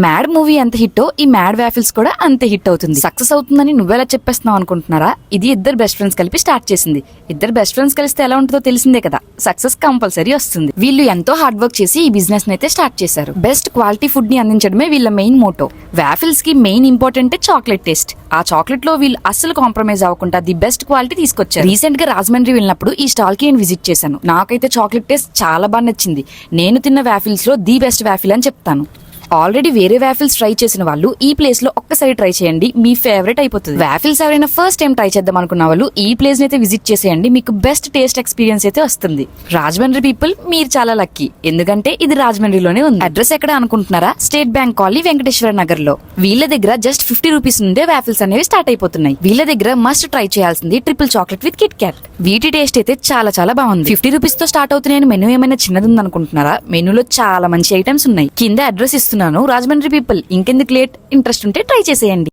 Mad movie ఎంత హిట్టో ఈ mad waffles కూడా అంతే హిట్ అవుతుంది. సక్సెస్ అవుతుందని నువ్వెలా చెప్పేస్తున్నావు అనుకుంటున్నారా? ఇది ఇద్దరు బెస్ట్ ఫ్రెండ్స్ కలిపి స్టార్ట్ చేసింది. ఇద్దరు బెస్ట్ ఫ్రెండ్స్ కలిస్తే ఎలా ఉంటుందో తెలిసిందే కదా. సక్సెస్ కంపల్సరీ వస్తుంది. వీళ్ళు ఎంతో హార్డ్ వర్క్ చేసి ఈ బిజినెస్ అయితే స్టార్ట్ చేశారు. బెస్ట్ క్వాలిటీ ఫుడ్ ని అందించడమే వీళ్ళ మెయిన్ మోటో. వాఫిల్స్ కి మెయిన్ ఇంపార్టెంట్ చాక్లెట్ టేస్ట్. ఆ చాక్లెట్ లో వీళ్ళు అస్సలు కాంప్రమైజ్ అవ్వకుండా ది బెస్ట్ క్వాలిటీ తీసుకొచ్చారు. రీసెంట్ గా రాజమండ్రి వెళ్ళినప్పుడు ఈ స్టాల్ కి నేను విజిట్ చేశాను. నాకైతే చాక్లెట్ టేస్ట్ చాలా బాగా నచ్చింది. నేను తిన్న వాఫిల్స్ లో ది బెస్ట్ వాఫిల్ అని చెప్తాను. ఆల్రెడీ వేరే వాఫిల్స్ ట్రై చేసిన వాళ్ళు ఈ ప్లేస్ లో ఒక్కసారి ట్రై చేయండి, మీ ఫేవరెట్ అయిపోతుంది. వాఫిల్స్ ఎవరైనా ఫస్ట్ టైం ట్రై చేద్దాం అనుకున్న వాళ్ళు ఈ ప్లేస్ అయితే విజిట్ చేసేయండి, మీకు బెస్ట్ టేస్ట్ ఎక్స్పీరియన్స్ అయితే వస్తుంది. రాజమండ్రి పీపుల్ మీరు చాలా లక్కీ, ఎందుకంటే ఇది రాజమండ్రిలోనే ఉంది. అడ్రస్ ఎక్కడ అనుకుంటున్నారా? State bank colony, Venkateswara Nagar లో. వీళ్ళ దగ్గర జస్ట్ 50 రూపీస్ నుండే వాఫిల్స్ అనేవి స్టార్ట్ అయిపోతున్నాయి. వీళ్ళ దగ్గర మస్ట్ ట్రై చేయాల్సింది triple chocolate with Kit Kat. వీటి టేస్ట్ అయితే చాలా చాలా బాగుంది. 50 రూపీస్ తో స్టార్ట్ అవుతున్నాయని మెనూ ఏమైనా చిన్నది ఉందనుకుంటున్నారా? మెనూలో చాలా మంచి ఐటమ్స్ ఉన్నాయి. కింద అడ్రస్ ఇస్తున్నాను. రాజమండ్రి పీపుల్ ఇంకెందుకు లేట్, ఇంట్రెస్ట్ ఉంటే ట్రై చేసేయండి.